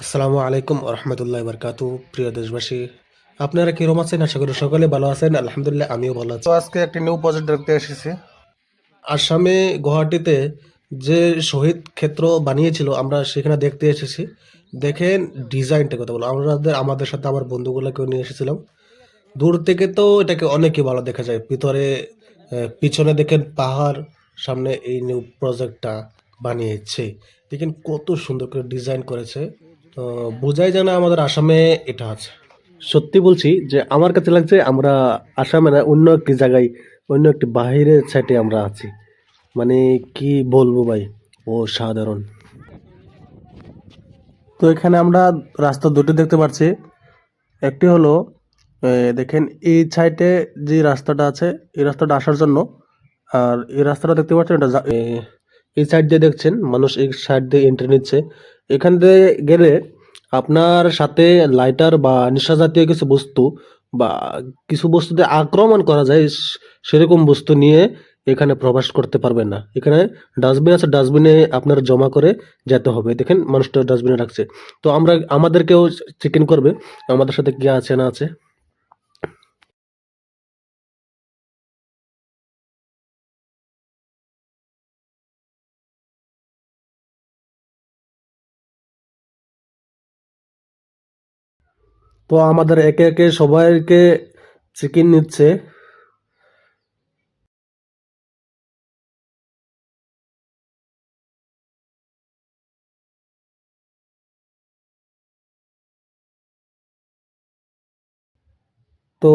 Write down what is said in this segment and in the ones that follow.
আসসালামু আলাইকুম রহমতুল্লাহ বরকাতু। প্রিয় দেশবাসী, আপনারা কিরকম আছেন? আশা করি সকলে ভালো আছেন। আলহামদুলিল্লাহ, আমিও ভালো আছি। তো আজকে একটি নিউ প্রজেক্ট দেখতে এসেছি। আসামে গুয়াহাটিতে যে শহীদ ক্ষেত্র বানিয়েছিল, আমরা সেখানে দেখতে এসেছি। দেখেন ডিজাইনটা কথা বলো, আমাদের সাথে আমার বন্ধুগুলোকেও নিয়ে এসেছিলাম। দূর থেকে তো এটাকে অনেকই ভালো দেখা যায়। ভিতরে পিছনে দেখেন পাহাড়, সামনে এই নিউ প্রজেক্টটা বানিয়েছে। দেখেন কত সুন্দর করে ডিজাইন করেছে। তো বোঝাই যায় না আমাদের আসামে এটা আছে। সত্যি বলছি যে আমার কাছে লাগছে আমরা আসামে না, অন্য একটি জায়গায়, অন্য একটি বাহিরের সাইডে আমরা আছি। মানে কি বলবো ভাই, ও সাধারণ। তো এখানে আমরা রাস্তা দুটো দেখতে পাচ্ছি। একটি হলো দেখেন এই সাইডে যে রাস্তাটা আছে, এই রাস্তাটা আসার জন্য। আর এই রাস্তাটা দেখতে পাচ্ছেন, এটা এই সাইড দিয়ে দেখছেন মানুষ এই সাইড দিয়ে এন্ট্রি নিচ্ছে। এখান দিয়ে গেলে আপনার সাথে লাইটার বা নেশা জাতীয় কিছু বস্তু বা কিছু বস্তুতে আক্রমণ করা যায়, সেরকম বস্তু নিয়ে এখানে প্রবেশ করতে পারবেন না। এখানে ডাস্টবিন আছে, ডাস্টবিনে আপনার জমা করে যেতে হবে। দেখেন মানুষটা ডাস্টবিনে রাখছে। তো আমাদেরকেও চেক ইন করবে আমাদের সাথে কি আছে না আছে। তো আমাদের একে একে সবাইকে চেক ইন নিচ্ছে। তো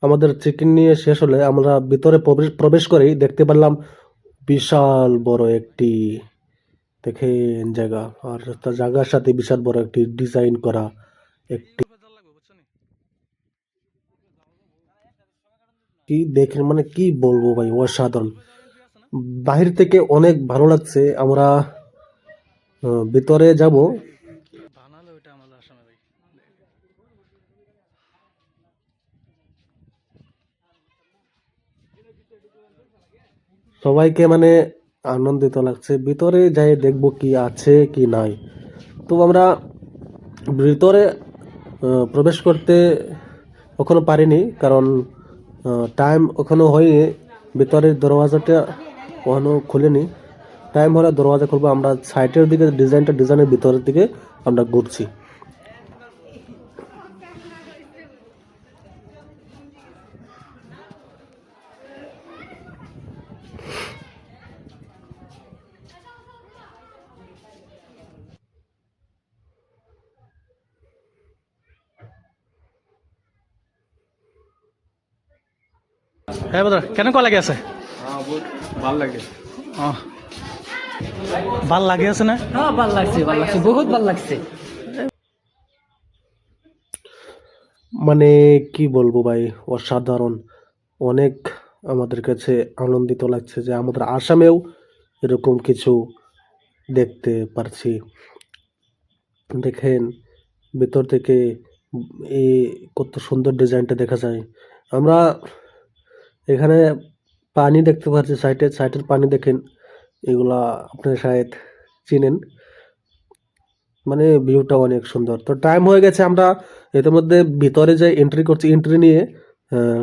আমাদের চেক ইন নিয়ে শেষ হলে আমরা ভিতরে প্রবেশ প্রবেশ করেই দেখতে পারলাম বিশাল বড় একটি, দেখেন জায়গা, আর তার জায়গার সাথে বিশাল বড় একটি ডিজাইন করা একটি, কি দেখেন মানে কি বলবো ভাই, অসাধারণ। বাহির থেকে অনেক ভালো লাগছে। আমরা ভিতরে যাব। সবাইকে মানে আনন্দিত লাগছে। ভিতরে যাই দেখবো কি আছে কি নাই। তো আমরা ভিতরে প্রবেশ করতে কখনো পারিনি, কারণ টাইম ওখানে হয়নি। ভিতরের দরওয়াজাটা কখনো খুলেনি। টাইম হলে দরওয়াজা খুলবো। আমরা সাইটের দিকে ডিজাইনের ভিতরের দিকে আমরা ঘুরছি। হ্যাঁ বদর কেনেকুৱা লাগি আছে? বহুত ভাল লাগে। অঁ ভাল লাগি আছে নে? হ্যাঁ ভাল লাগছে বহুত ভাল লাগছে। মানে কি বলবো ভাই, অসাধারণ। অনেক আমাদের কাছে আনন্দিত লাগছে যে আমাদের আসামেও এরকম কিছু দেখতে পারছি। দেখেন ভেতর থেকে এই কত সুন্দর ডিজাইনটা দেখা যায়। আমরা এখানে পানি দেখতে পাচ্ছি, সাইটের পানি দেখেন। এগুলা আপনার শায়দ চিনেন। মানে ভিউটা অনেক সুন্দর। তো টাইম হয়ে গেছে, আমরা এর মধ্যে ভিতরে যে এন্ট্রি করছি, এন্ট্রি নিয়ে আহ,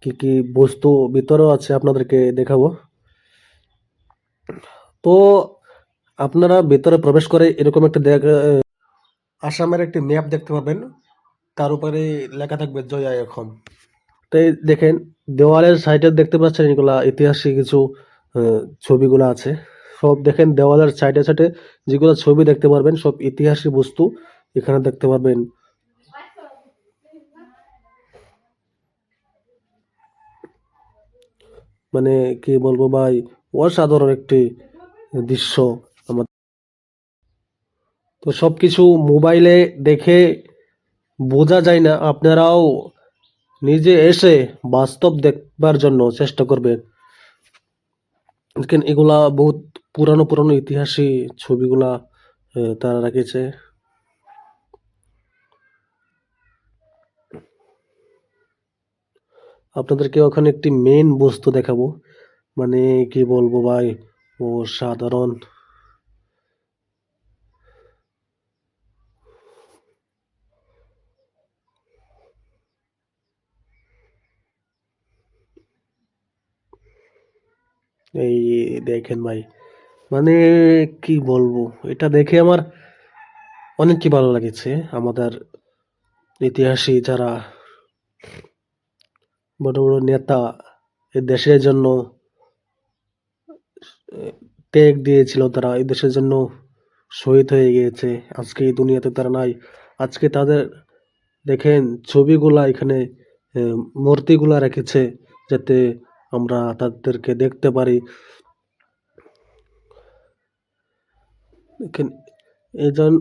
কি কি বস্তু ভিতরেও আছে আপনাদেরকে দেখাবো। তো আপনারা ভেতরে প্রবেশ করে এরকম একটা আসামের একটি ম্যাপ দেখতে পাবেন। তার উপরে লেখা থাকবে জয় এখন। তো এই দেখেন দেওয়ালের সাইডে দেখতে পাচ্ছেন এগুলা ঐতিহাসিক কিছু ছবিগুলো আছে। সব দেখেন দেওয়ালের সাইডে সাইডে যেগুলো ছবি দেখতে পারবেন সব ইতিহাসিক বস্তু এখানে দেখতে পারবেন। মানে কি বলবো ভাই, অসাধারণ একটি দৃশ্য। আমাদের তো সবকিছু মোবাইলে দেখে বোঝা যায় না। আপনারাও নিজে এসে বাস্তব দেখবার জন্য চেষ্টা করবেন। দেখেন এগুলা বহুত পুরানো পুরানো ইতিহাসী ছবিগুলা তারা রেখেছে। আপনাদেরকে ওখানে একটি মেইন বস্তু দেখাবো। মানে কি বলবো ভাই, ও সাধারণ। এই দেখেন ভাই, মানে কি বলবো, এটা দেখে আমার অনেক কি ভালো লেগেছে। আমাদের ইতিহাসী যারা বড় বড় নেতা এই দেশের জন্য ত্যাগ দিয়েছিল, তারা এই দেশের জন্য শহীদ হয়ে গিয়েছে। আজকে এই দুনিয়াতে তারা নাই। আজকে তাদের দেখেন ছবিগুলা এখানে, আহ, মূর্তিগুলা রেখেছে যাতে আমরা তাদেরকে দেখতে পারি। দেখেন এজন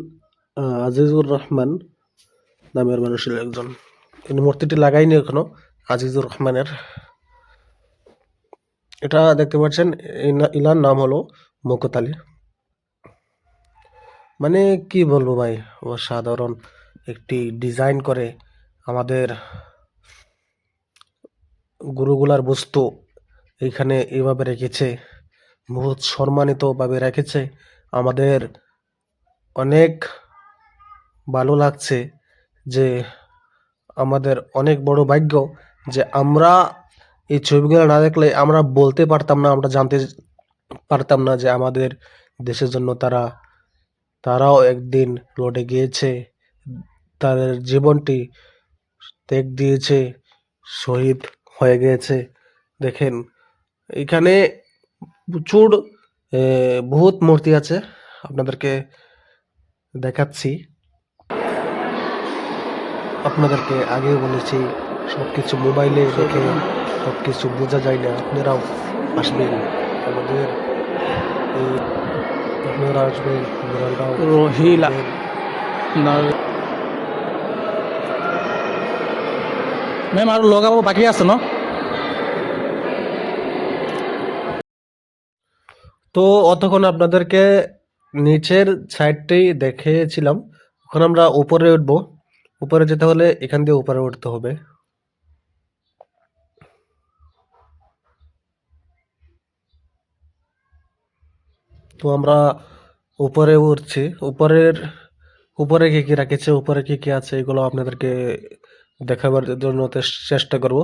আজিজুর রহমান নামের মানুষের একজন, কিন্তু মূর্তিটি লাগাইনি এখনো আজিজুর রহমানের। এটা দেখতে পাচ্ছেন, ইনার নাম হলো মুকুত আলী। মানে কি বলবো ভাই, অসাধারণ একটি ডিজাইন করে আমাদের গুরুগুলার বস্তু এইখানে এইভাবে রেখেছে, বহুত সম্মানিত ভাবে রেখেছে। আমাদের অনেক ভালো লাগছে যে আমাদের অনেক বড় ভাগ্য যে আমরা এই ছবিগুলো না দেখলে আমরা বলতে পারতাম না, আমরা জানতে পারতাম না যে আমাদের দেশের জন্য তারাও একদিন লড়ে গিয়েছে, তাদের জীবনটি ত্যাগ দিয়েছে, শহীদ হয়ে গিয়েছে। দেখেন এখানে প্রচুর বহুত মূর্তি আছে, আপনাদেরকে দেখাচ্ছি। আপনাদেরকে আগেও বলেছি, সবকিছু মোবাইলে দেখে সবকিছু বোঝা যায় না। আপনারাও আসবেন আমাদের এই, আপনারা আসবেন, আপনারাও রহিলা দেখবেন। ম্যাম আৰু লগাব বাকী আছে ন? তো অতক্ষণ আপনাদেরকে নিচের সাইডটাই দেখিয়েছিলাম। এখন আমরা উপরে উঠবো। উপরে যেতে হলে এখান দিয়ে উপরে উঠতে হবে। তো আমরা উপরে উঠছি। উপরে কি কি রাখেছে, উপরে কি কি আছে, এগুলো আপনাদেরকে দেখাবার জন্য চেষ্টা করব।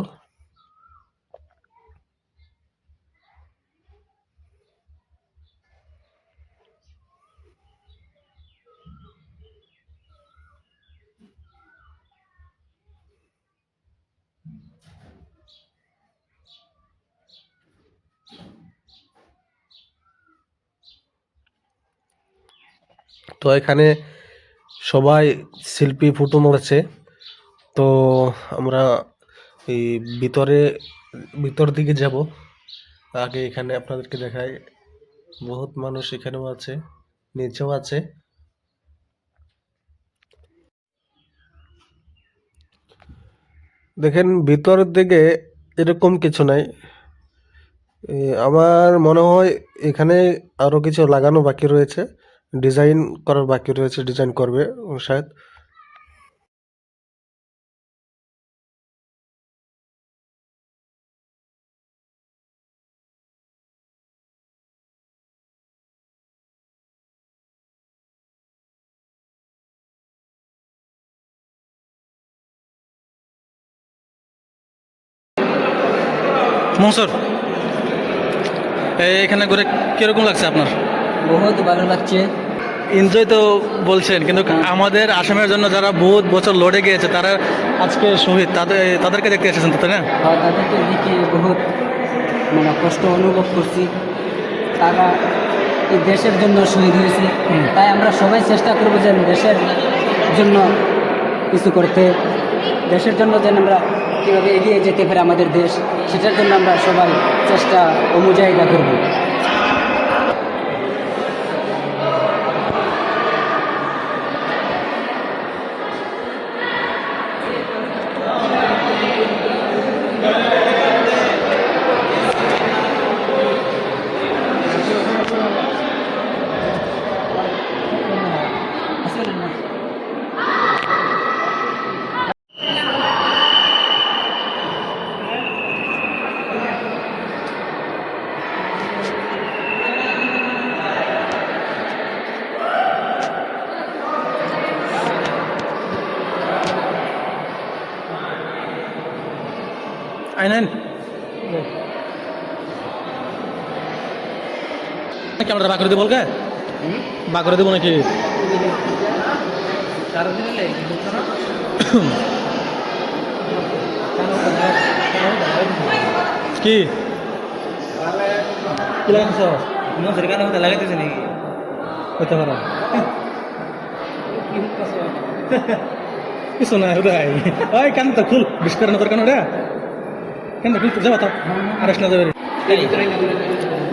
তো এখানে সবাই শিল্পী ফটো মরেছে। তো আমরা এই ভিতর দিকে যাব। আগে এখানে আপনাদেরকে দেখাই, বহুত মানুষ এখানেও আছে, নিচেও আছে। দেখেন ভিতরের দিকে এরকম কিছু নাই। আমার মনে হয় এখানে আরো কিছু লাগানো বাকি রয়েছে, ডিজাইন করার বাকি রয়েছে, ডিজাইন করবে শায়দ। মনসুর, এখানে ঘুরে কিরকম লাগছে আপনার? বহুত ভালো লাগছে। এনজয় তো বলছেন, কিন্তু আমাদের আসামের জন্য যারা বহুত বছর লড়ে গিয়েছে, তারা আজকে শহীদ, তাদেরকে দেখতে এসেছেন তো, তাই না? আর তাদেরকে দেখে বহুত মানে কষ্ট অনুভব করছি। তারা এই দেশের জন্য শহীদ হয়েছে, তাই আমরা সবাই চেষ্টা করবো যেন দেশের জন্য কিছু করতে, দেশের জন্য যেন আমরা কীভাবে এগিয়ে যেতে পারে আমাদের দেশ, সেটার জন্য আমরা সবাই চেষ্টা ও মুজাহিদা করব। আইনেন নাকি আমরা বা করে দেবো বলকে বা করে দেবো নাকি কি কি লাগাইছ লাগাইতেছে নাকি হইতে পারে কিছু না উদয় ওই কান তো খুল বিশ করে না তোর কেন রে কেন খুল যাবো তো আর না যাবে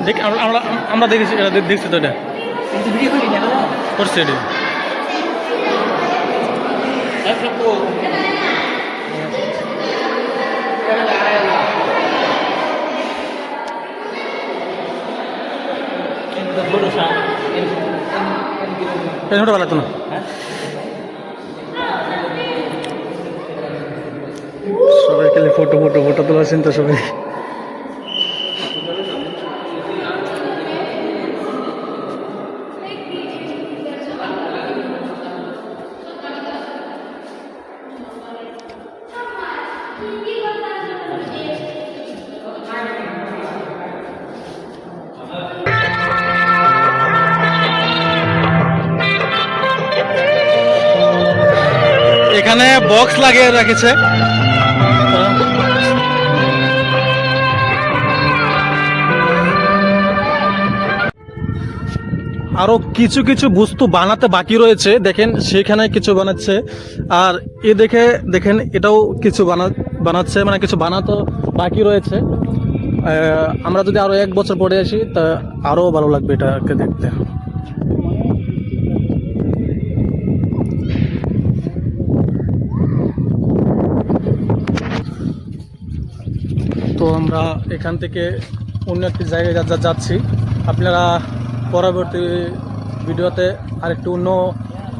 দেখ আমরা আমরা দেখেছি দেখছি তো এটা করছি এটি ছোটো ভালো তো না সবাই খালি ফটো ফটো ফটো তোলাছেন তো সবাই এখানে বক্স লাগিয়ে রেখেছে আরো কিছু কিছু বস্তু বানাতে বাকি রয়েছে দেখেন সেখানে কিছু বানাচ্ছে আর এ দেখে দেখেন এটাও কিছু বানাচ্ছে মানে কিছু বানাতো বাকি রয়েছে আমরা যদি আরো 1 বছর পরে আসি তা আরো ভালো লাগবে এটাকে দেখতে তো আমরা এখান থেকে অন্য একটি জায়গায় যাচ্ছি আপনারা পরবর্তী ভিডিওতে আরেকটু অন্য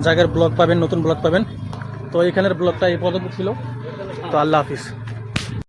জায়গার ব্লগ পাবেন নতুন ব্লগ পাবেন তো এখানের ব্লগটা এই পর্যন্ত ছিল তো আল্লাহ হাফিজ